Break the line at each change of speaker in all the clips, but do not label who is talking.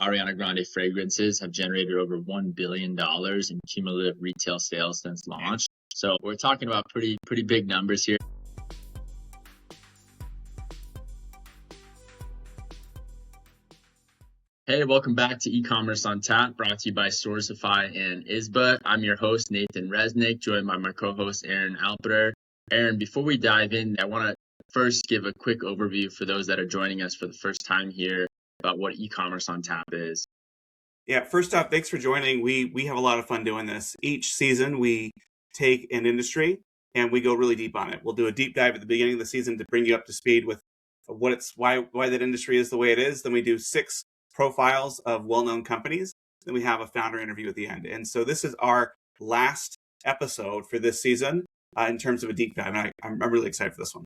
Ariana Grande fragrances have generated over $1 billion in cumulative retail sales since launch. So we're talking about pretty big numbers here. Hey, welcome back to E-commerce on Tap, brought to you by Sourcify and Izba. I'm your host, Nathan Resnick, joined by my co-host, Aaron Alpeter. Aaron, before we dive in, I want to first give a quick overview for those that are joining us for the first time here about what E-commerce on Tap is.
Yeah, first off, thanks for joining. We have a lot of fun doing this. Each season, we take an industry and we go really deep on it. We'll do a deep dive at the beginning of the season to bring you up to speed with why that industry is the way it is. Then we do 6 profiles of well-known companies. Then we have a founder interview at the end. And so this is our last episode for this season in terms of a deep dive. And I'm really excited for this one.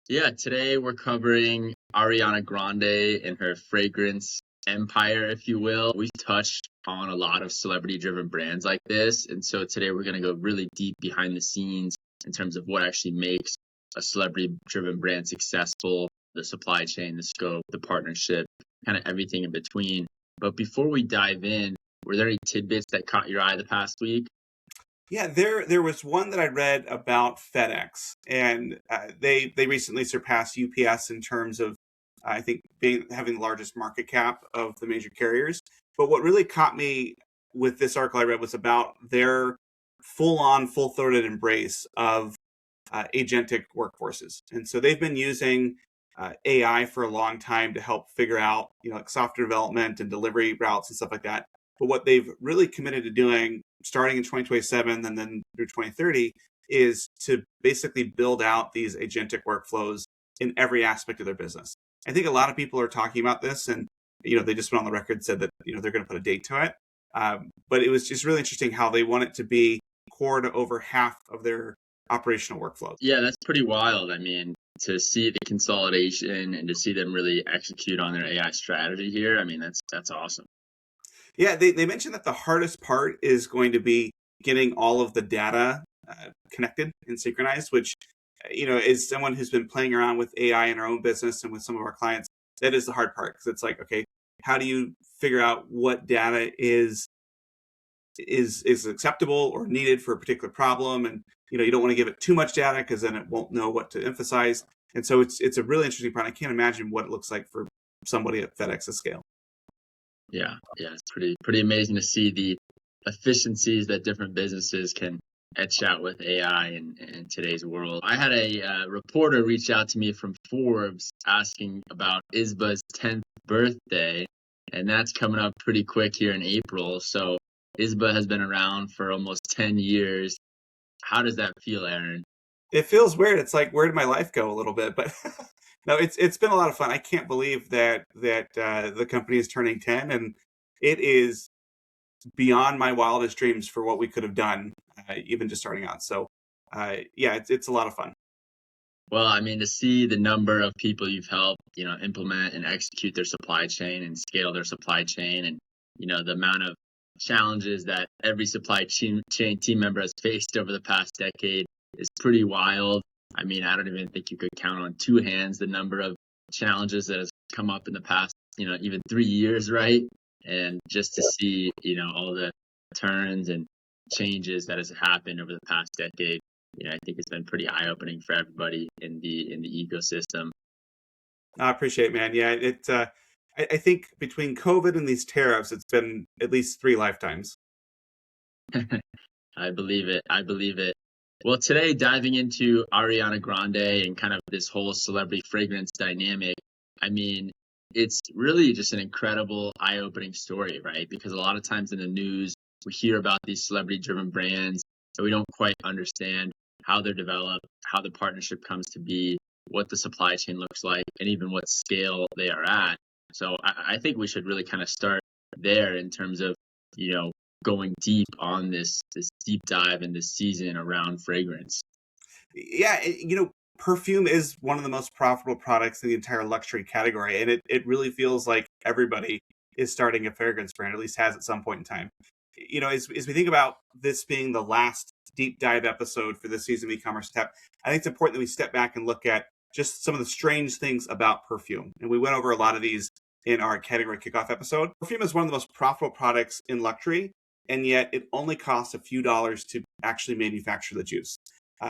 Yeah, today we're covering Ariana Grande and her fragrance empire, if you will. We've touched on a lot of celebrity-driven brands like this. And so today we're going to go really deep behind the scenes in terms of what actually makes a celebrity-driven brand successful, the supply chain, the scope, the partnership, kind of everything in between. But before we dive in, were there any tidbits that caught your eye the past week?
Yeah, there was one that I read about FedEx, and they recently surpassed UPS in terms of, I think, having the largest market cap of the major carriers. But what really caught me with this article I read was about their full-on, full-throated embrace of agentic workforces. And so they've been using AI for a long time to help figure out, like software development and delivery routes and stuff like that. But what they've really committed to doing, starting in 2027 and then through 2030, is to basically build out these agentic workflows in every aspect of their business. I think a lot of people are talking about this, and they just went on the record and said that they're going to put a date to it. But it was just really interesting how they want it to be core to over half of their operational workflows.
Yeah, that's pretty wild. I mean, to see the consolidation and to see them really execute on their AI strategy here, I mean, that's awesome.
Yeah, they mentioned that the hardest part is going to be getting all of the data connected and synchronized, which, as someone who's been playing around with AI in our own business and with some of our clients, that is the hard part. Because it's like, okay, how do you figure out what data is acceptable or needed for a particular problem? And, you don't want to give it too much data because then it won't know what to emphasize. And so it's a really interesting part. I can't imagine what it looks like for somebody at FedEx's scale.
Yeah, it's pretty amazing to see the efficiencies that different businesses can etch out with AI in today's world. I had a reporter reach out to me from Forbes asking about Izba's 10th birthday, and that's coming up pretty quick here in April. So Izba has been around for almost 10 years. How does that feel, Aaron?
It feels weird. It's like, where did my life go a little bit? But no, it's been a lot of fun. I can't believe that the company is turning 10, and it is beyond my wildest dreams for what we could have done, even just starting out. So, yeah, it's a lot of fun.
Well, I mean, to see the number of people you've helped, implement and execute their supply chain and scale their supply chain, and the amount of challenges that every supply chain team member has faced over the past decade is pretty wild. I mean, I don't even think you could count on 2 hands the number of challenges that has come up in the past, even 3 years, right? And just to see, all the turns and changes that has happened over the past decade, I think it's been pretty eye-opening for everybody in the ecosystem.
I appreciate it, man. Yeah, I think between COVID and these tariffs, it's been at least 3 lifetimes.
I believe it. Well, today, diving into Ariana Grande and kind of this whole celebrity fragrance dynamic, I mean, it's really just an incredible eye-opening story, right? Because a lot of times in the news, we hear about these celebrity-driven brands, and we don't quite understand how they're developed, how the partnership comes to be, what the supply chain looks like, and even what scale they are at. So I think we should really kind of start there in terms of, going deep on this deep dive in this season around fragrance.
Yeah, perfume is one of the most profitable products in the entire luxury category, and it really feels like everybody is starting a fragrance brand, or at least has at some point in time. As we think about this being the last deep dive episode for this season of E-commerce Tap, I think it's important that we step back and look at just some of the strange things about perfume. And we went over a lot of these in our category kickoff episode. Perfume is one of the most profitable products in luxury, and yet it only costs a few dollars to actually manufacture the juice.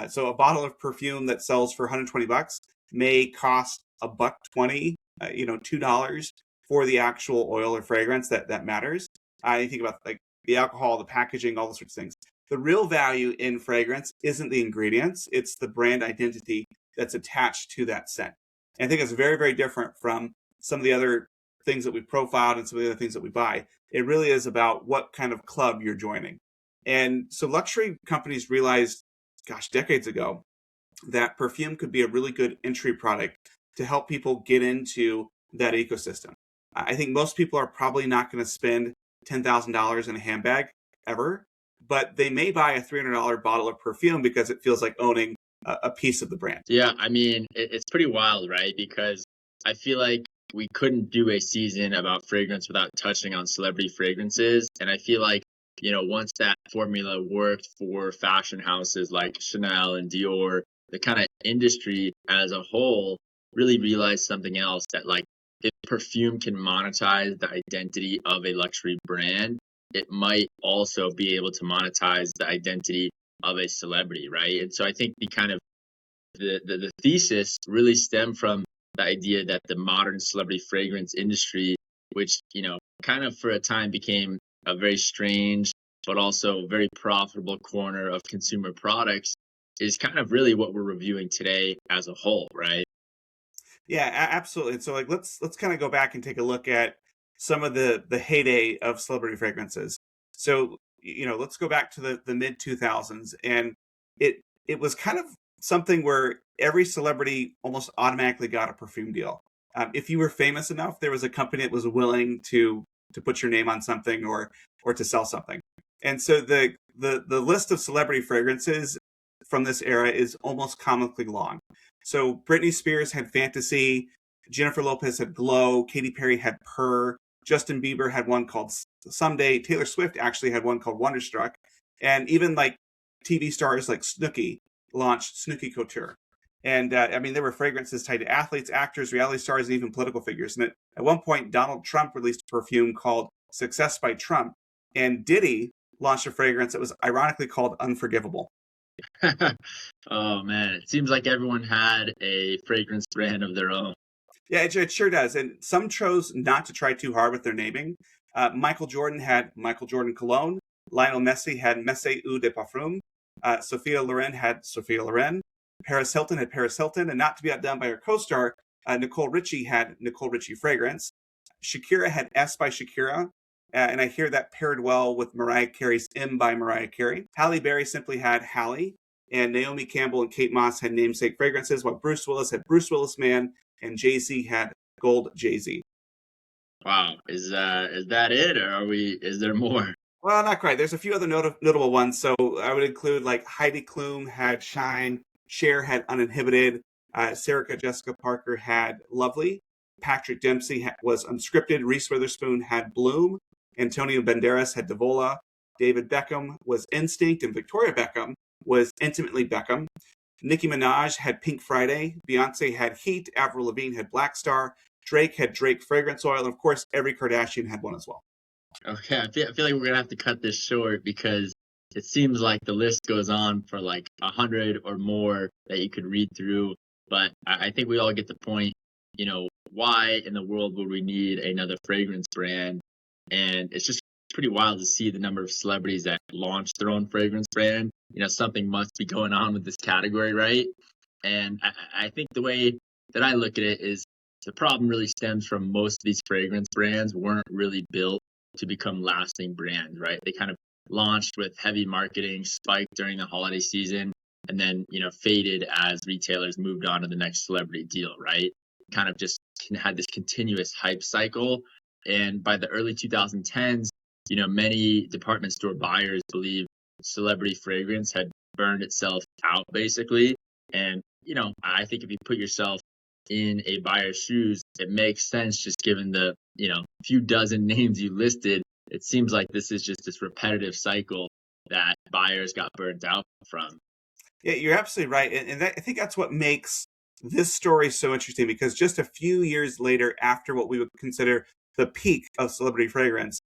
So a bottle of perfume that sells for $120 may cost $1.20, $2 for the actual oil or fragrance that matters. I think about like the alcohol, the packaging, all those sorts of things. The real value in fragrance isn't the ingredients, it's the brand identity that's attached to that scent. And I think it's very, very different from some of the other things that we profiled and some of the other things that we buy. It really is about what kind of club you're joining. And so luxury companies realized, decades ago, that perfume could be a really good entry product to help people get into that ecosystem. I think most people are probably not going to spend $10,000 in a handbag ever, but they may buy a $300 bottle of perfume because it feels like owning a piece of the brand.
Yeah, I mean, it's pretty wild, right? Because I feel like we couldn't do a season about fragrance without touching on celebrity fragrances. And I feel like, once that formula worked for fashion houses like Chanel and Dior, the kind of industry as a whole really realized something else, that like if perfume can monetize the identity of a luxury brand, it might also be able to monetize the identity of a celebrity, right? And so I think the thesis really stemmed from the idea that the modern celebrity fragrance industry, which, kind of for a time became a very strange but also very profitable corner of consumer products, is kind of really what we're reviewing today as a whole, right?
Yeah, absolutely. And so like let's kind of go back and take a look at some of the heyday of celebrity fragrances. So, let's go back to the mid 2000s, and it was kind of something where every celebrity almost automatically got a perfume deal. If you were famous enough, there was a company that was willing to put your name on something or to sell something. And so the list of celebrity fragrances from this era is almost comically long. So Britney Spears had Fantasy, Jennifer Lopez had Glow, Katy Perry had Purr, Justin Bieber had one called Someday, Taylor Swift actually had one called Wonderstruck, and even like TV stars like Snooki launched Snooki Couture. And I mean, there were fragrances tied to athletes, actors, reality stars, and even political figures. And at one point, Donald Trump released a perfume called Success by Trump, and Diddy launched a fragrance that was ironically called Unforgivable.
Oh man, it seems like everyone had a fragrance brand of their own.
Yeah, it sure does. And some chose not to try too hard with their naming. Michael Jordan had Michael Jordan Cologne. Lionel Messi had Messi Eau de Parfum. Sophia Loren had Sophia Loren. Paris Hilton had Paris Hilton. And not to be outdone by her co-star, Nicole Richie had Nicole Richie Fragrance. Shakira had S by Shakira. And I hear that paired well with Mariah Carey's M by Mariah Carey. Halle Berry simply had Halle. And Naomi Campbell and Kate Moss had namesake fragrances, while Bruce Willis had Bruce Willis Man, and Jay-Z had Gold Jay-Z.
Wow, is that it, or is there more?
Well, not quite. There's a few other notable ones. So I would include like Heidi Klum had Shine, Cher had Uninhibited, Sarah Jessica Parker had Lovely, Patrick Dempsey was Unscripted, Reese Witherspoon had Bloom, Antonio Banderas had Devola, David Beckham was Instinct, and Victoria Beckham was Intimately Beckham. Nicki Minaj had Pink Friday, Beyonce had Heat, Avril Lavigne had Black Star, Drake had Drake Fragrance Oil, and of course, every Kardashian had one as well.
Okay, I feel like we're gonna have to cut this short because it seems like the list goes on for like 100 or more that you could read through. But I think we all get the point. Why in the world would we need another fragrance brand? And it's just pretty wild to see the number of celebrities that launch their own fragrance brand. Something must be going on with this category, right? And I think the way that I look at it is the problem really stems from most of these fragrance brands weren't really built to become lasting brands, right? They kind of launched with heavy marketing, spiked during the holiday season, and then, faded as retailers moved on to the next celebrity deal, right? Kind of just had this continuous hype cycle. And by the early 2010s, many department store buyers believe celebrity fragrance had burned itself out, basically. And, I think if you put yourself in a buyer's shoes, it makes sense just given the, few dozen names you listed. It seems like this is just this repetitive cycle that buyers got burnt out from.
Yeah, you're absolutely right. And I think that's what makes This story is so interesting because just a few years later, after what we would consider the peak of celebrity fragrance,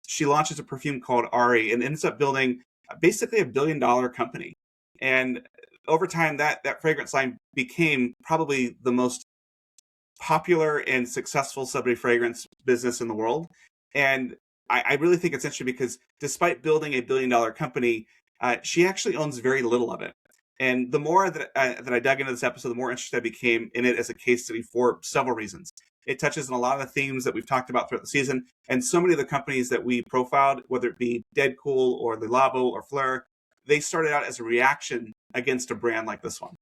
she launches a perfume called Ari and ends up building basically $1 billion company. And over time, that fragrance line became probably the most popular and successful celebrity fragrance business in the world. And I really think it's interesting because despite building a $1 billion company, she actually owns very little of it. And the more that I dug into this episode, the more interested I became in it as a case study for several reasons. It touches on a lot of the themes that we've talked about throughout the season, and so many of the companies that we profiled, whether it be Dead Cool or Le Labo or Fleur, they started out as a reaction against a brand like this one.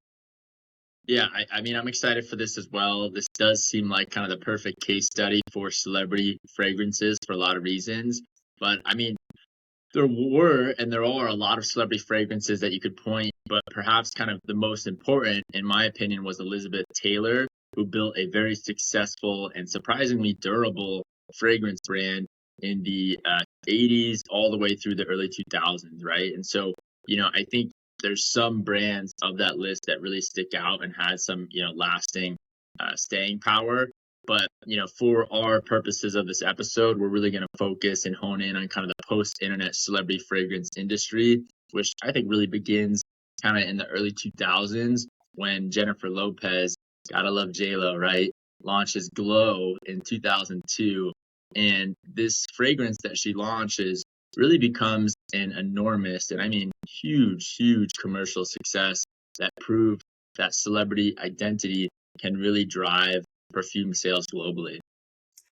Yeah, I mean, I'm excited for this as well. This does seem like kind of the perfect case study for celebrity fragrances for a lot of reasons. But I mean, there were and there are a lot of celebrity fragrances that you could point, but perhaps kind of the most important, in my opinion, was Elizabeth Taylor, who built a very successful and surprisingly durable fragrance brand in the 80s all the way through the early 2000s, right? And so, I think there's some brands of that list that really stick out and had some, lasting staying power. But, for our purposes of this episode, we're really going to focus and hone in on kind of the post-internet celebrity fragrance industry, which I think really begins kind of in the early 2000s when Jennifer Lopez, gotta love J-Lo, right, launches Glow in 2002. And this fragrance that she launches really becomes an enormous, and I mean huge, huge commercial success that proved that celebrity identity can really drive perfume sales globally.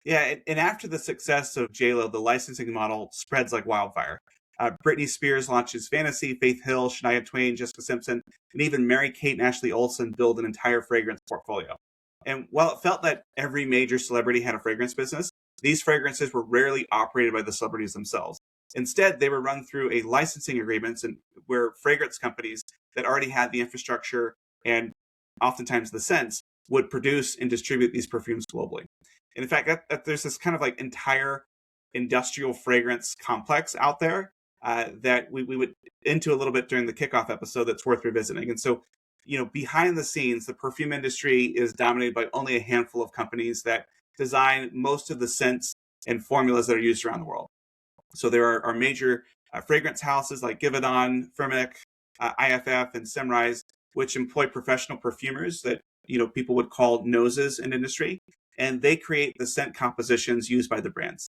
Yeah, and after the success of JLo, the licensing model spreads like wildfire. Britney Spears launches Fantasy, Faith Hill, Shania Twain, Jessica Simpson, and even Mary-Kate and Ashley Olsen build an entire fragrance portfolio. And while it felt that every major celebrity had a fragrance business, these fragrances were rarely operated by the celebrities themselves. Instead, they were run through a licensing agreements and where fragrance companies that already had the infrastructure and oftentimes the sense would produce and distribute these perfumes globally. And in fact, there's this kind of like entire industrial fragrance complex out there that we would into a little bit during the kickoff episode that's worth revisiting. And so, behind the scenes, the perfume industry is dominated by only a handful of companies that design most of the scents and formulas that are used around the world. So there are major fragrance houses like Givaudan, Firmenich, IFF, and Simrise, which employ professional perfumers that people would call noses in industry, and they create the scent compositions used by the brands.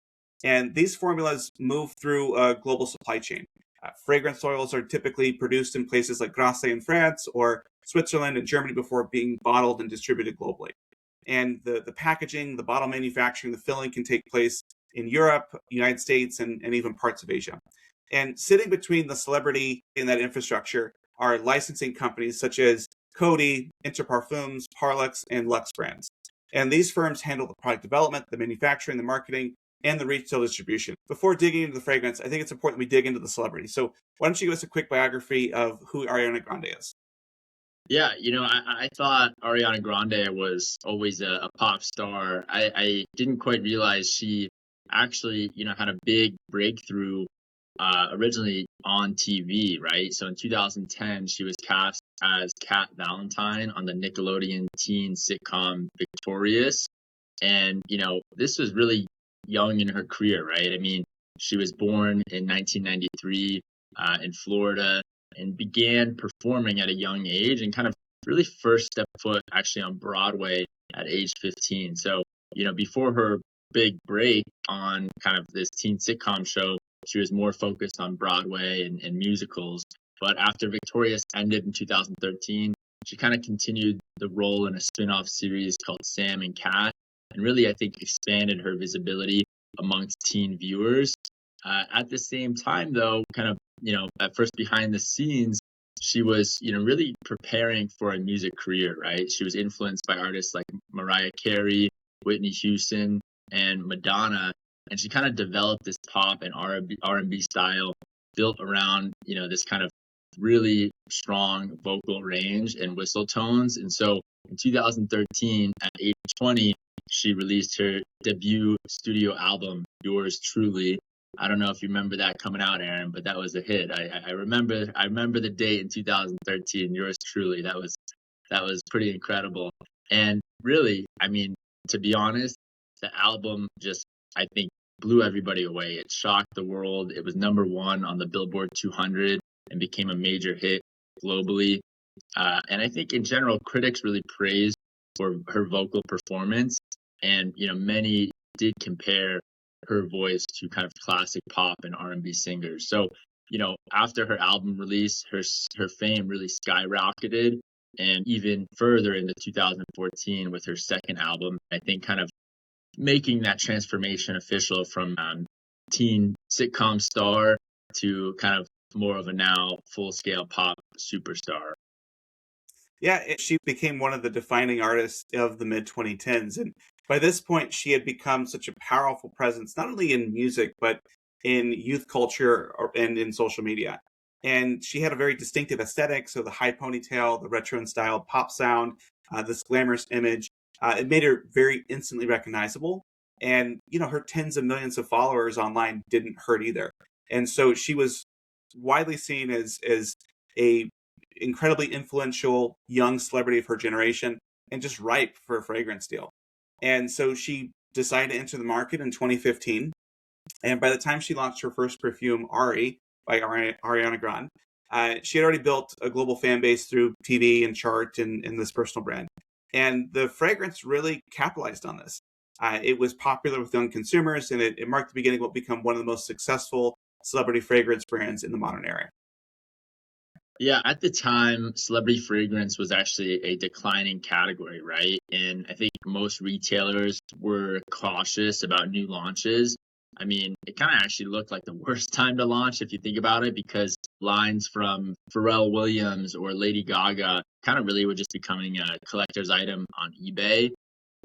And these formulas move through a global supply chain. Fragrance oils are typically produced in places like Grasse in France or Switzerland and Germany before being bottled and distributed globally. And the packaging, the bottle manufacturing, the filling can take place in Europe, United States, and even parts of Asia. And sitting between the celebrity and that infrastructure are licensing companies such as Coty, Interparfums, Parlux, and Lux brands. And these firms handle the product development, the manufacturing, the marketing, and the retail distribution. Before digging into the fragrance, I think it's important we dig into the celebrity. So why don't you give us a quick biography of who Ariana Grande is?
Yeah, I thought Ariana Grande was always a pop star. I didn't quite realize she actually, had a big breakthrough originally on TV, right? So in 2010, she was cast as Kat Valentine on the Nickelodeon teen sitcom Victorious. And, this was really young in her career, right? I mean, she was born in 1993 in Florida and began performing at a young age and kind of really first stepped foot actually on Broadway at age 15. So, before her big break on kind of this teen sitcom show, she was more focused on Broadway and musicals. But after Victorious ended in 2013, she kind of continued the role in a spin-off series called Sam and Cat, and really, I think, expanded her visibility amongst teen viewers. At the same time, though, kind of, at first behind the scenes, she was, really preparing for a music career, right? She was influenced by artists like Mariah Carey, Whitney Houston, and Madonna, and she kind of developed this pop and R&B style built around, this kind of really strong vocal range and whistle tones. And so in 2013, at age 20, she released her debut studio album, Yours Truly. I don't know if you remember that coming out, Aaron, but that was a hit. I remember the date in 2013, Yours Truly. That was That was pretty incredible. And really, I mean, to be honest, the album just, I think, blew everybody away. It shocked the world. It was number one on the Billboard 200 and became a major hit globally. And I think in general, critics really praised for her vocal performance. And, many did compare her voice to kind of classic pop and R&B singers. So, after her album release, her fame really skyrocketed, and even further into 2014 with her second album, I think kind of making that transformation official from teen sitcom star to kind of more of a now full-scale pop superstar.
Yeah, she became one of the defining artists of the mid 2010s. And by this point, she had become such a powerful presence, not only in music, but in youth culture and in social media. And she had a very distinctive aesthetic. So the high ponytail, the retro and style pop sound, this glamorous image, it made her very instantly recognizable. And, her tens of millions of followers online didn't hurt either. And so she was widely seen as a incredibly influential young celebrity of her generation and just ripe for a fragrance deal. And so she decided to enter the market in 2015. And by the time she launched her first perfume, Ari, by Ariana Grande, she had already built a global fan base through TV and chart and this personal brand. And the fragrance really capitalized on this. It was popular with young consumers, and it marked the beginning of what would become one of the most successful celebrity fragrance brands in the modern era.
Yeah, at the time, celebrity fragrance was actually a declining category, right? And I think most retailers were cautious about new launches. I mean, it kind of actually looked like the worst time to launch if you think about it, because lines from Pharrell Williams or Lady Gaga kind of really were just becoming a collector's item on eBay.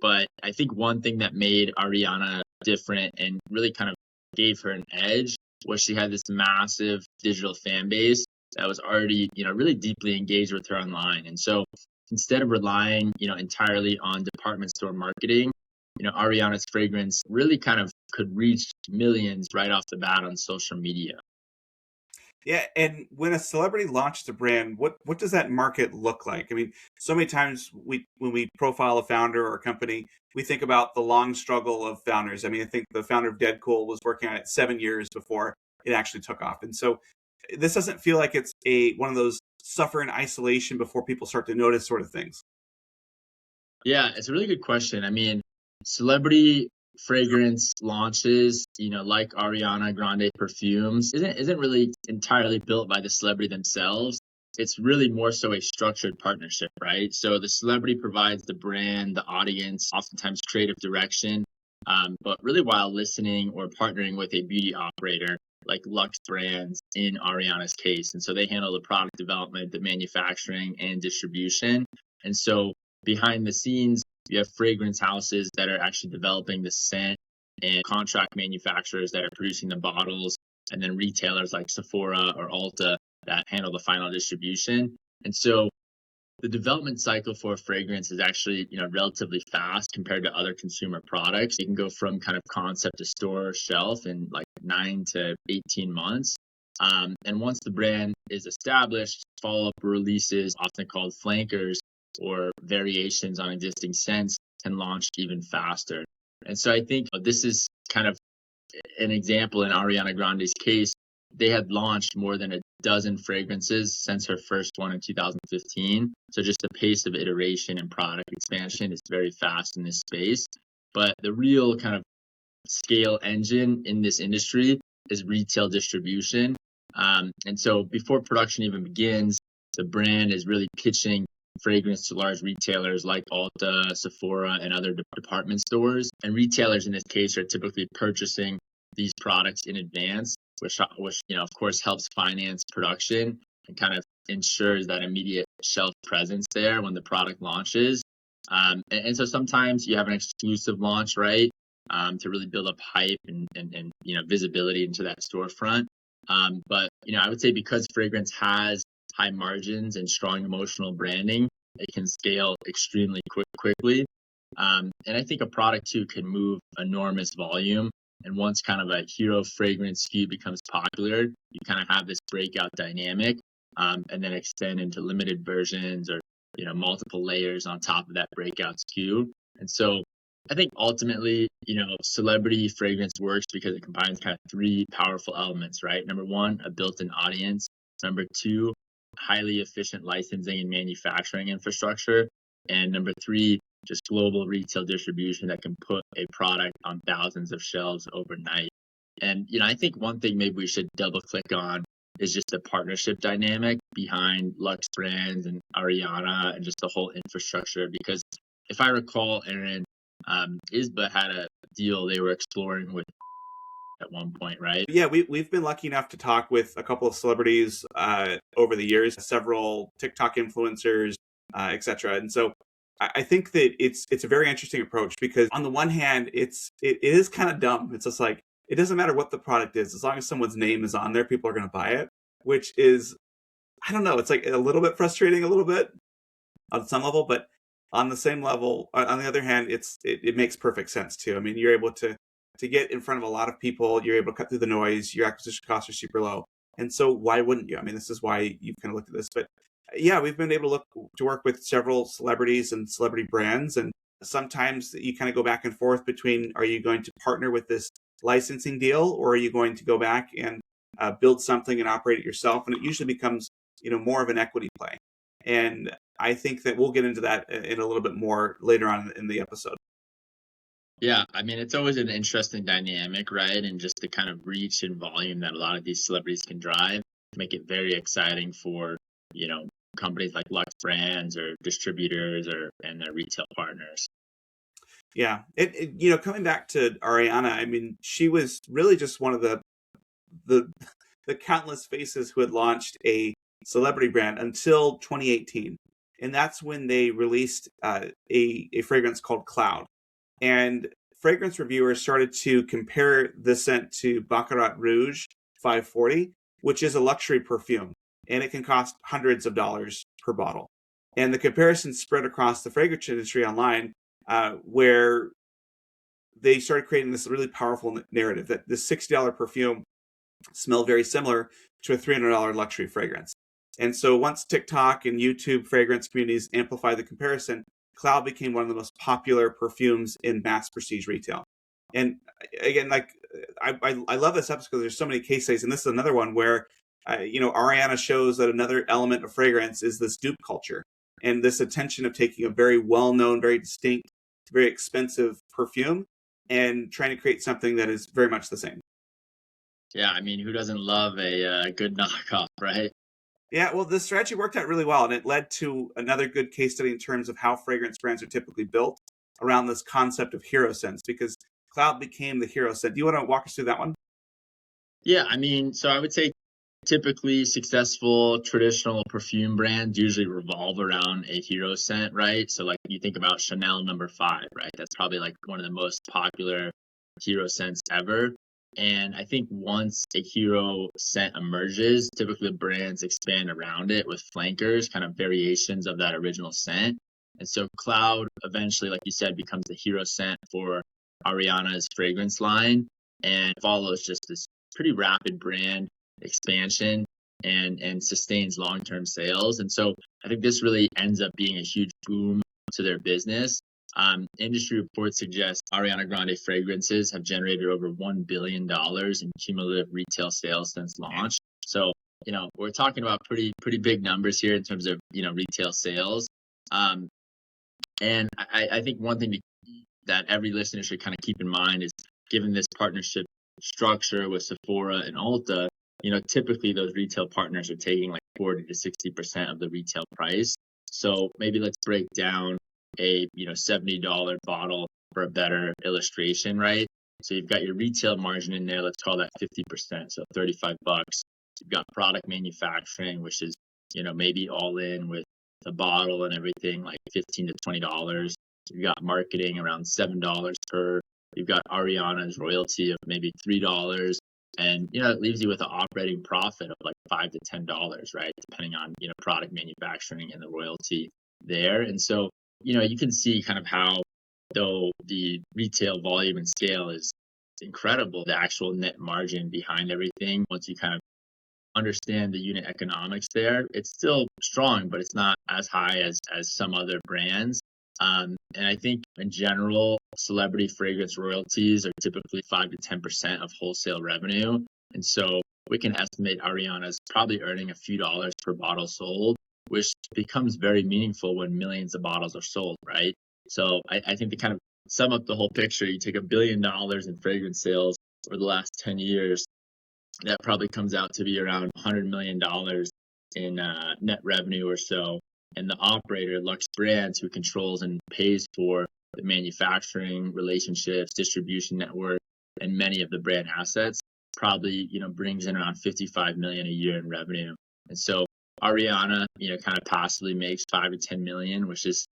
But I think one thing that made Ariana different and really kind of gave her an edge was she had this massive digital fan base that was already, really deeply engaged with her online. And so instead of relying, entirely on department store marketing, Ariana's fragrance really kind of could reach millions right off the bat on social media.
Yeah, and when a celebrity launches a brand, what does that market look like? I mean, so many times when we profile a founder or a company, we think about the long struggle of founders. I mean, I think the founder of Deadcool was working on it 7 years before it actually took off. And so this doesn't feel like it's a one of those suffer in isolation before people start to notice sort of things.
Yeah, it's a really good question. I mean, celebrity fragrance launches, like Ariana Grande perfumes, isn't really entirely built by the celebrity themselves. It's really more so a structured partnership, right? So the celebrity provides the brand, the audience, oftentimes creative direction, but really while listening or partnering with a beauty operator like Luxe Brands in Ariana's case. And so they handle the product development, the manufacturing, and distribution. And so behind the scenes, you have fragrance houses that are actually developing the scent, and contract manufacturers that are producing the bottles, and then retailers like Sephora or Ulta that handle the final distribution. And so the development cycle for a fragrance is actually, relatively fast compared to other consumer products. You can go from kind of concept to store shelf in like 9 to 18 months. And once the brand is established, follow-up releases, often called flankers or variations on existing scents, can launch even faster. And so I think this is kind of an example in Ariana Grande's case. They had launched more than a dozen fragrances since her first one in 2015. So just the pace of iteration and product expansion is very fast in this space. But the real kind of scale engine in this industry is retail distribution. And so before production even begins, the brand is really pitching fragrance to large retailers like Ulta, Sephora, and other department stores. And retailers in this case are typically purchasing these products in advance, which of course helps finance production and kind of ensures that immediate shelf presence there when the product launches. And so sometimes you have an exclusive launch, right, to really build up hype and visibility into that storefront. But I would say because fragrance has high margins and strong emotional branding, it can scale extremely quickly. And I think a product too can move enormous volume. And once kind of a hero fragrance SKU becomes popular, you kind of have this breakout dynamic, and then extend into limited versions or multiple layers on top of that breakout SKU. And so I think ultimately, celebrity fragrance works because it combines kind of three powerful elements, right? Number one, a built-in audience. Number two, highly efficient licensing and manufacturing infrastructure. And number three, just global retail distribution that can put a product on thousands of shelves overnight. And, I think one thing maybe we should double click on is just the partnership dynamic behind Luxe Brands and Ariana and just the whole infrastructure. Because if I recall, Aaron, Izba had a deal they were exploring with at one point, right?
Yeah, we've been lucky enough to talk with a couple of celebrities over the years, several TikTok influencers, etc. And so I think that it's a very interesting approach because on the one hand, it is kind of dumb. It's just like it doesn't matter what the product is, as long as someone's name is on there, people are going to buy it. Which is, I don't know, it's like a little bit frustrating, a little bit on some level, but on the same level, on the other hand, it makes perfect sense too. I mean, you're able to get in front of a lot of people, you're able to cut through the noise, your acquisition costs are super low. And so why wouldn't you? I mean, this is why you've kind of looked at this. But yeah, we've been able to work with several celebrities and celebrity brands. And sometimes you kind of go back and forth between, are you going to partner with this licensing deal or are you going to go back and build something and operate it yourself? And it usually becomes, more of an equity play. And I think that we'll get into that in a little bit more later on in the episode.
Yeah, I mean, it's always an interesting dynamic, right? And just the kind of reach and volume that a lot of these celebrities can drive make it very exciting for, companies like Luxe Brands or distributors and their retail partners.
Yeah. Coming back to Ariana, I mean, she was really just one of the the countless faces who had launched a celebrity brand until 2018. And that's when they released a fragrance called Cloud. And fragrance reviewers started to compare the scent to Baccarat Rouge 540, which is a luxury perfume, and it can cost hundreds of dollars per bottle. And the comparison spread across the fragrance industry online, where they started creating this really powerful narrative that this $60 perfume smelled very similar to a $300 luxury fragrance. And so once TikTok and YouTube fragrance communities amplified the comparison, Cloud became one of the most popular perfumes in mass prestige retail. And again, like I love this episode because there's so many case studies, and this is another one where Ariana shows that another element of fragrance is this dupe culture and this attention of taking a very well-known, very distinct, very expensive perfume and trying to create something that is very much the same.
Yeah, I mean, who doesn't love a good knockoff, right?
Yeah, well, this strategy worked out really well, and it led to another good case study in terms of how fragrance brands are typically built around this concept of hero scents, because Cloud became the hero scent. Do you want to walk us through that one?
Yeah, I mean, so I would say typically successful traditional perfume brands usually revolve around a hero scent, right? So like you think about Chanel No. 5, right? That's probably like one of the most popular hero scents ever. And I think once a hero scent emerges, typically the brands expand around it with flankers, kind of variations of that original scent. And so Cloud eventually, like you said, becomes the hero scent for Ariana's fragrance line and follows just this pretty rapid brand expansion and sustains long-term sales. And so I think this really ends up being a huge boom to their business. Industry reports suggest Ariana Grande fragrances have generated over $1 billion in cumulative retail sales since launch. So, we're talking about pretty big numbers here in terms of, retail sales. And I think one thing that every listener should kind of keep in mind is given this partnership structure with Sephora and Ulta, typically those retail partners are taking like 40 to 60% of the retail price. So maybe let's break down a $70 bottle for a better illustration, right? So you've got your retail margin in there, let's call that 50%, so $35. You've got product manufacturing, which is maybe all in with the bottle and everything, like $15 to $20. You've got marketing around $7 per. You've got Ariana's royalty of maybe $3. And it leaves you with an operating profit of like $5 to $10, right? Depending on product manufacturing and the royalty there. And so you can see kind of how, though the retail volume and scale is incredible, the actual net margin behind everything, once you kind of understand the unit economics there. It's still strong, but it's not as high as some other brands. And I think in general, celebrity fragrance royalties are typically 5 to 10% of wholesale revenue. And so we can estimate Ariana's probably earning a few dollars per bottle sold, which becomes very meaningful when millions of bottles are sold, right? So I think to kind of sum up the whole picture, you take $1 billion in fragrance sales over the last 10 years, that probably comes out to be around $100 million in net revenue or so. And the operator, Lux Brands, who controls and pays for the manufacturing relationships, distribution network, and many of the brand assets, probably brings in around 55 million a year in revenue. And so Ariana, kind of possibly makes 5 to 10 million, which is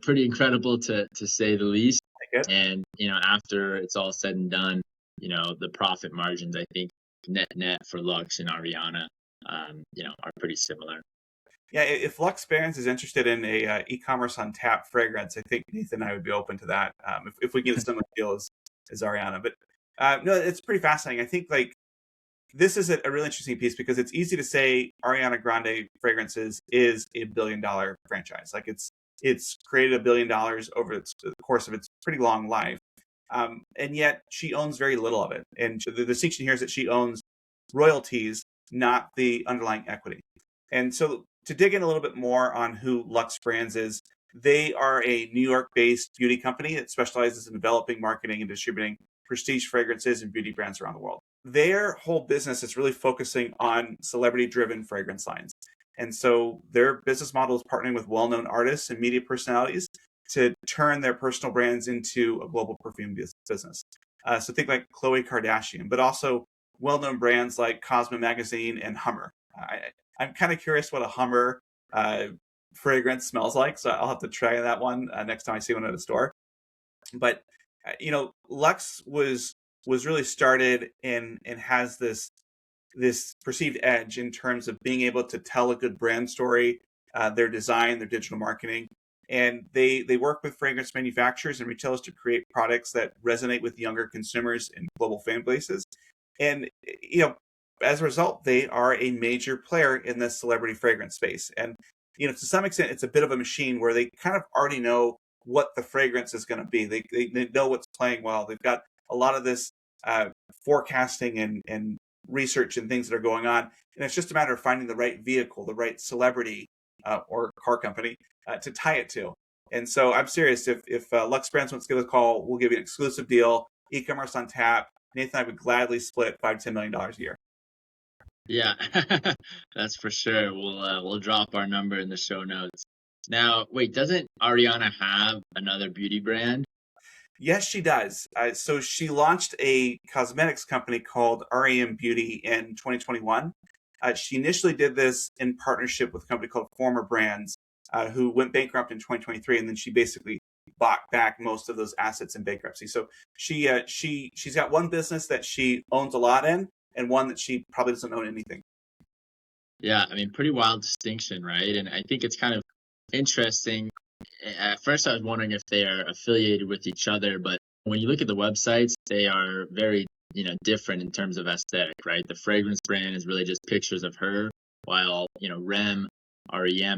pretty incredible to say the least. And after it's all said and done, the profit margins, I think, net for Lux and Ariana, are pretty similar.
Yeah, if Lux Brands is interested in a e-commerce on tap fragrance, I think Nathan and I would be open to that, if we get a similar deal as Ariana. But no, it's pretty fascinating. I think like this is a really interesting piece because it's easy to say Ariana Grande Fragrances is a $1 billion franchise. Like it's created $1 billion over the course of its pretty long life. And yet she owns very little of it. And the distinction here is that she owns royalties, not the underlying equity. And so to dig in a little bit more on who Lux Brands is, they are a New York-based beauty company that specializes in developing, marketing, and distributing prestige fragrances and beauty brands around the world. Their whole business is really focusing on celebrity-driven fragrance lines. And so their business model is partnering with well-known artists and media personalities to turn their personal brands into a global perfume business. So think like Khloe Kardashian, but also well-known brands like Cosmo Magazine and Hummer. I'm kind of curious what a Hummer fragrance smells like, so I'll have to try that one next time I see one at a store. But Lux was really started and has this perceived edge in terms of being able to tell a good brand story, their design, their digital marketing. And they work with fragrance manufacturers and retailers to create products that resonate with younger consumers and global fan bases. And, as a result, they are a major player in the celebrity fragrance space. And, to some extent, it's a bit of a machine where they kind of already know what the fragrance is going to be. They know what's playing well. They've got a lot of this forecasting and research and things that are going on. And it's just a matter of finding the right vehicle, the right celebrity or car company to tie it to. And so I'm serious. If Lux Brands wants to give us a call, we'll give you an exclusive deal, e-commerce on tap. Nathan and I would gladly split $5 to $10 million a year.
Yeah, that's for sure. We'll drop our number in the show notes. Now, wait, doesn't Ariana have another beauty brand?
Yes, she does. So she launched a cosmetics company called REM Beauty in 2021. She initially did this in partnership with a company called Former Brands, who went bankrupt in 2023, and then she basically bought back most of those assets in bankruptcy. So she's got one business that she owns a lot in, and one that she probably doesn't own anything.
Yeah, I mean, pretty wild distinction, right? And I think it's kind of interesting. At first, I was wondering if they are affiliated with each other, but when you look at the websites, they are very, different in terms of aesthetic, right? The fragrance brand is really just pictures of her, while, REM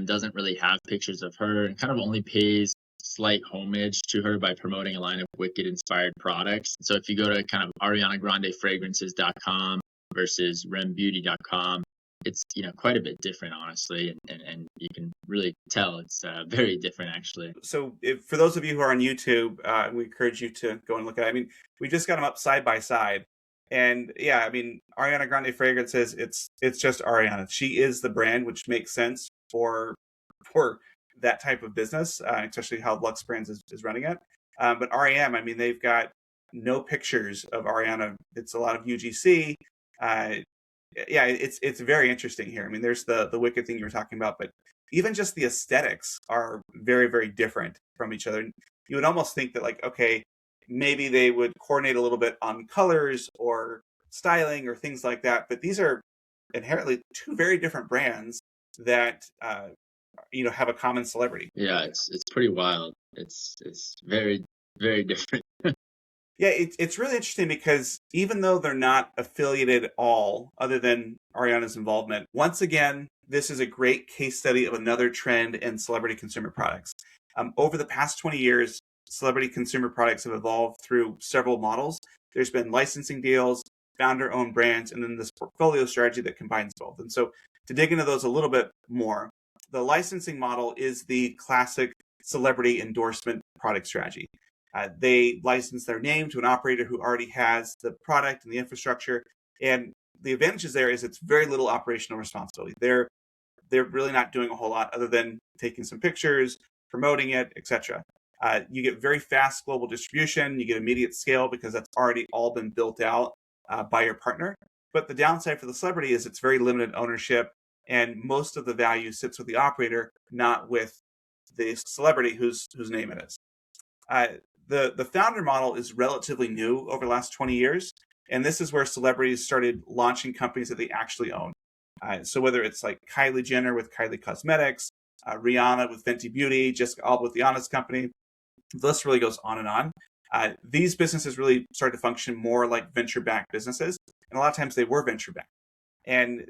doesn't really have pictures of her and kind of only pays slight homage to her by promoting a line of Wicked inspired products. So if you go to kind of arianagrandefragrances.com versus rembeauty.com, it's quite a bit different, honestly, and you can really tell it's very different, actually.
So for those of you who are on YouTube, we encourage you to go and look at it. I mean, we just got them up side by side, and yeah, I mean, Ariana Grande Fragrances, it's just Ariana. She is the brand, which makes sense for that type of business, especially how Lux Brands is running it. But REM, I mean, they've got no pictures of Ariana. It's a lot of UGC. Yeah, it's very interesting here. I mean, there's the Wicked thing you were talking about, but even just the aesthetics are very, very different from each other. You would almost think that, like, okay, maybe they would coordinate a little bit on colors or styling or things like that. But these are inherently two very different brands that have a common celebrity.
Yeah, it's pretty wild. It's very, very different.
Yeah, it's really interesting because even though they're not affiliated at all, other than Ariana's involvement, once again, this is a great case study of another trend in celebrity consumer products. Over the past 20 years, celebrity consumer products have evolved through several models. There's been licensing deals, founder owned brands, and then this portfolio strategy that combines both. And so, to dig into those a little bit more, the licensing model is the classic celebrity endorsement product strategy. They license their name to an operator who already has the product and the infrastructure. And the advantages there is it's very little operational responsibility. They're really not doing a whole lot other than taking some pictures, promoting it, etc. You get very fast global distribution. You get immediate scale because that's already all been built out by your partner. But the downside for the celebrity is it's very limited ownership, and most of the value sits with the operator, not with the celebrity whose name it is. Uh, the founder model is relatively new over the last 20 years, and this is where celebrities started launching companies that they actually own. So whether it's like Kylie Jenner with Kylie Cosmetics, Rihanna with Fenty Beauty, Jessica Alba with the Honest Company, the list really goes on and on. These businesses really started to function more like venture-backed businesses, and a lot of times they were venture-backed. And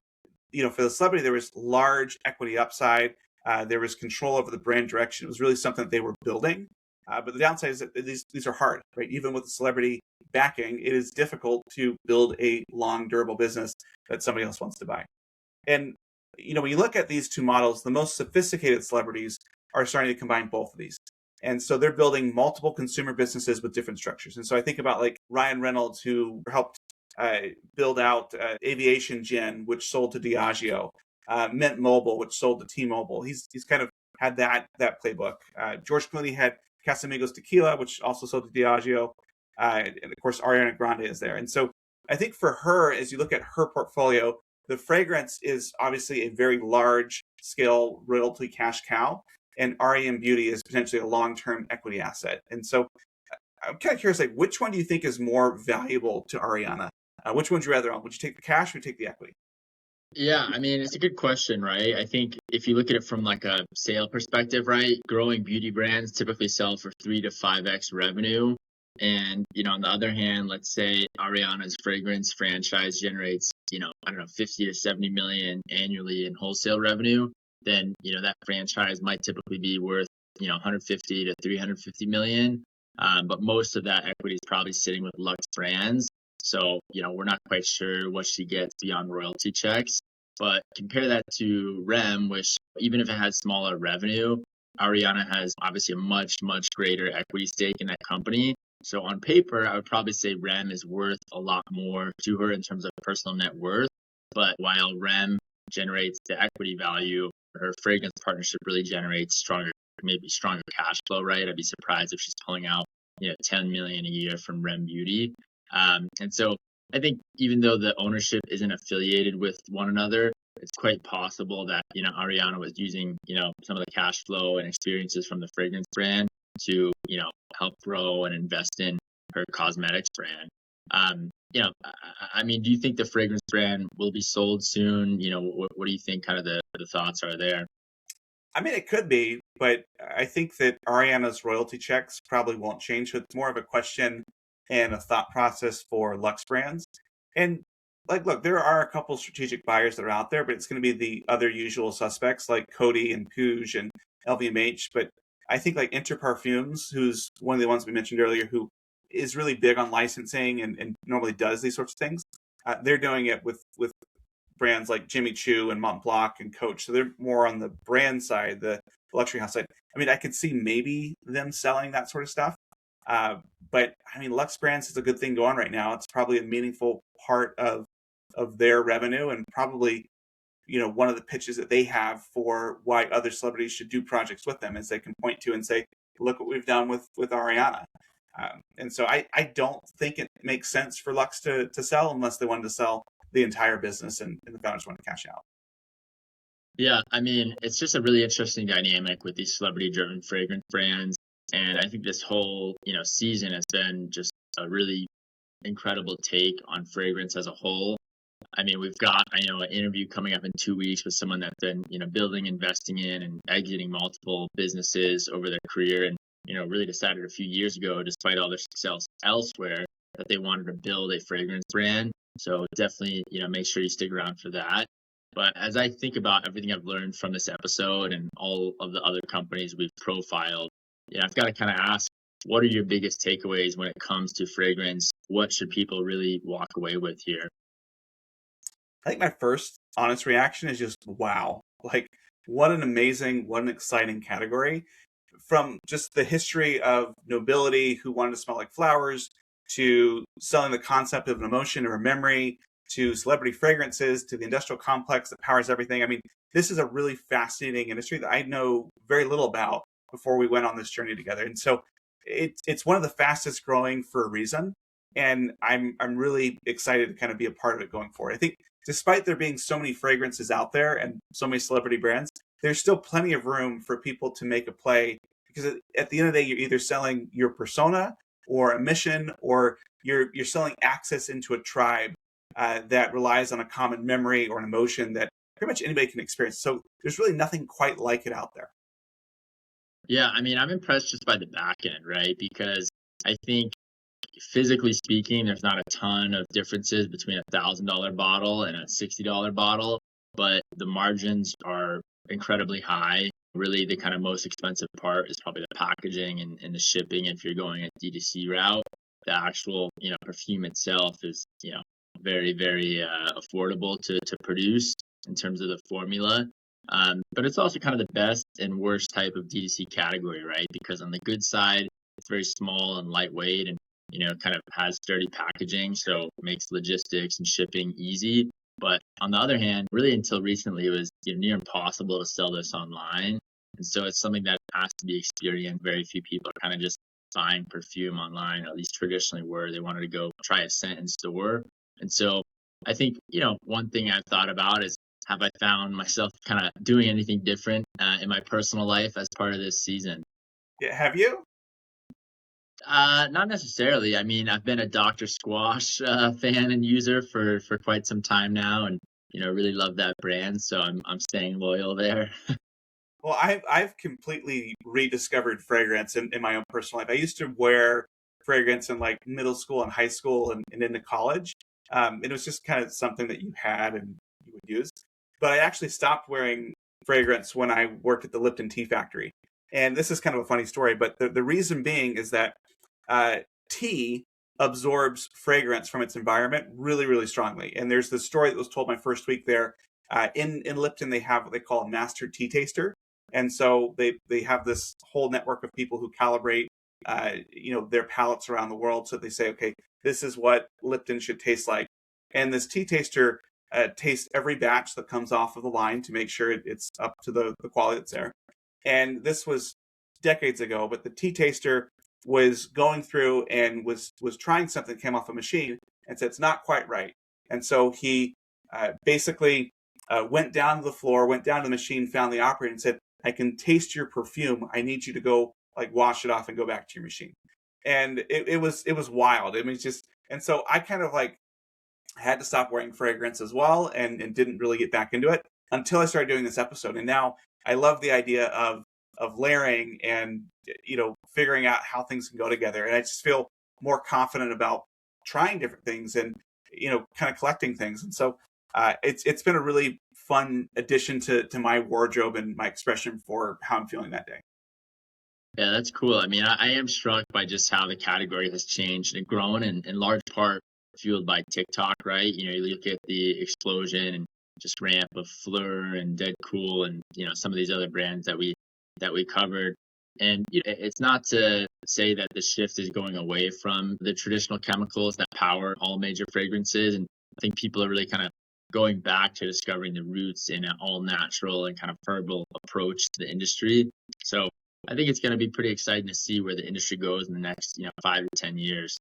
for the celebrity, there was large equity upside. There was control over the brand direction. It was really something that they were building. But the downside is that these are hard, right? Even with the celebrity backing, it is difficult to build a long, durable business that somebody else wants to buy. And when you look at these two models, the most sophisticated celebrities are starting to combine both of these. And so they're building multiple consumer businesses with different structures. And so I think about like Ryan Reynolds, who helped build out Aviation Gin, which sold to Diageo, Mint Mobile, which sold to T-Mobile. He's kind of had that playbook. George Clooney had Casamigos Tequila, which also sold to Diageo. And of course, Ariana Grande is there. And so I think for her, as you look at her portfolio, the fragrance is obviously a very large scale royalty cash cow, and REM Beauty is potentially a long-term equity asset. And so I'm kind of curious, like, which one do you think is more valuable to Ariana? Which one would you rather own? Would you take the cash or take the equity?
Yeah, I mean, it's a good question, right? I think if you look at it from like a sale perspective, right, growing beauty brands typically sell for 3 to 5x revenue. And, on the other hand, let's say Ariana's fragrance franchise generates, I don't know, 50 to 70 million annually in wholesale revenue, then, that franchise might typically be worth, 150 to 350 million. But most of that equity is probably sitting with Lux Brands. So, we're not quite sure what she gets beyond royalty checks. But compare that to REM, which even if it has smaller revenue, Ariana has obviously a much, much greater equity stake in that company. So on paper, I would probably say REM is worth a lot more to her in terms of personal net worth. But while REM generates the equity value, her fragrance partnership really generates maybe stronger cash flow, right? I'd be surprised if she's pulling out, 10 million a year from REM Beauty. And so I think even though the ownership isn't affiliated with one another, it's quite possible that, Ariana was using, some of the cash flow and experiences from the fragrance brand to, help grow and invest in her cosmetics brand. I mean, do you think the fragrance brand will be sold soon? What do you think kind of the thoughts are there?
I mean, it could be, but I think that Ariana's royalty checks probably won't change. So it's more of a question and a thought process for Lux Brands. And like, look, there are a couple strategic buyers that are out there, but it's going to be the other usual suspects like Coty and Puig and LVMH. But I think like Inter Parfums, who's one of the ones we mentioned earlier, who is really big on licensing and normally does these sorts of things. They're doing it with brands like Jimmy Choo and Montblanc and Coach. So they're more on the brand side, the luxury house side. I mean, I could see maybe them selling that sort of stuff. But I mean, Lux Brands is a good thing going right now. It's probably a meaningful part of their revenue, and probably one of the pitches that they have for why other celebrities should do projects with them is they can point to and say, look what we've done with Ariana. And so I don't think it makes sense for Lux to sell unless they wanted to sell the entire business and the founders want to cash out.
Yeah, I mean, it's just a really interesting dynamic with these celebrity-driven fragrance brands. And I think this whole, season has been just a really incredible take on fragrance as a whole. I mean, we've got, an interview coming up in 2 weeks with someone that's been, building, investing in, and exiting multiple businesses over their career. And really decided a few years ago, despite all their success elsewhere, that they wanted to build a fragrance brand. So definitely, make sure you stick around for that. But as I think about everything I've learned from this episode and all of the other companies we've profiled, I've got to kind of ask, what are your biggest takeaways when it comes to fragrance? What should people really walk away with here?
I think my first honest reaction is just wow. Like, what an amazing, what an exciting category. From just the history of nobility who wanted to smell like flowers, to selling the concept of an emotion or a memory, to celebrity fragrances, to the industrial complex that powers everything. I mean, this is a really fascinating industry that I know very little about before we went on this journey together. And so it's one of the fastest growing for a reason. And I'm really excited to kind of be a part of it going forward. I think despite there being so many fragrances out there and so many celebrity brands, there's still plenty of room for people to make a play, because at the end of the day, you're either selling your persona or a mission, or you're selling access into a tribe that relies on a common memory or an emotion that pretty much anybody can experience. So there's really nothing quite like it out there.
Yeah, I mean, I'm impressed just by the back end, right? Because I think physically speaking, there's not a ton of differences between $1,000 bottle and a $60 bottle, but the margins are incredibly high. Really, the kind of most expensive part is probably the packaging and the shipping if you're going a D2C route. The actual, perfume itself is, very, very affordable to produce in terms of the formula. But it's also kind of the best and worst type of D2C category, right? Because on the good side, it's very small and lightweight and kind of has sturdy packaging, so it makes logistics and shipping easy. But on the other hand, really until recently, it was near impossible to sell this online. And so it's something that has to be experienced. Very few people are kind of just buying perfume online, or at least traditionally were. They wanted to go try a scent in store. And so I think, one thing I've thought about is, have I found myself kind of doing anything different in my personal life as part of this season?
Yeah, have you?
Not necessarily. I mean, I've been a Dr. Squash fan and user for quite some time now, and really love that brand. So I'm staying loyal there.
Well, I've completely rediscovered fragrance in my own personal life. I used to wear fragrance in like middle school and high school and into college. It was just kind of something that you had and you would use. But I actually stopped wearing fragrance when I worked at the Lipton Tea Factory. And this is kind of a funny story, but the reason being is that uh, tea absorbs fragrance from its environment really, really strongly. And there's this story that was told my first week there. In Lipton, they have what they call a master tea taster, and so they have this whole network of people who calibrate their palates around the world. So they say, okay, this is what Lipton should taste like, and this tea taster tastes every batch that comes off of the line to make sure it's up to the quality that's there. And this was decades ago, but the tea taster was going through and was trying something that came off a machine and said it's not quite right. And so he basically went down to the floor, went down to the machine, found the operator, and said, "I can taste your perfume. I need you to go like wash it off and go back to your machine." And it was wild. I mean, it's just, and so I kind of like had to stop wearing fragrance as well, and didn't really get back into it until I started doing this episode. And now I love the idea of layering and figuring out how things can go together. And I just feel more confident about trying different things and kind of collecting things. And so it's been a really fun addition to my wardrobe and my expression for how I'm feeling that day.
Yeah, that's cool. I mean, I am struck by just how the category has changed and grown, and in large part fueled by TikTok, right? You look at the explosion and just ramp of Fleur and Dead Cool and some of these other brands that we covered. And it's not to say that the shift is going away from the traditional chemicals that power all major fragrances. And I think people are really kind of going back to discovering the roots in an all natural and kind of herbal approach to the industry. So I think it's going to be pretty exciting to see where the industry goes in the next 5 to 10 years.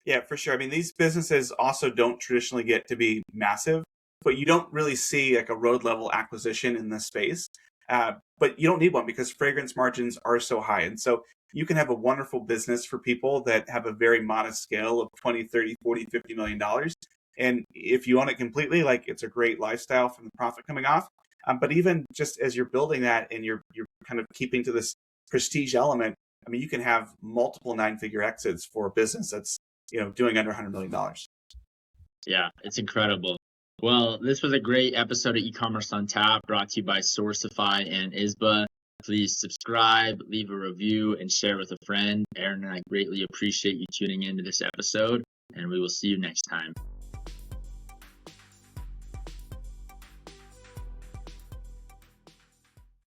Yeah, for sure. I mean, these businesses also don't traditionally get to be massive, but you don't really see like a road level acquisition in this space. But you don't need one because fragrance margins are so high. And so you can have a wonderful business for people that have a very modest scale of 20, 30, 40, $50 million. And if you own it completely, like it's a great lifestyle from the profit coming off. But even just as you're building that and you're kind of keeping to this prestige element, I mean, you can have multiple 9-figure exits for a business that's, doing under $100 million.
Yeah, it's incredible. Well, this was a great episode of E-commerce on Tap, brought to you by Sourcify and Izba. Please subscribe, leave a review, and share with a friend. Aaron and I greatly appreciate you tuning into this episode, and we will see you next time.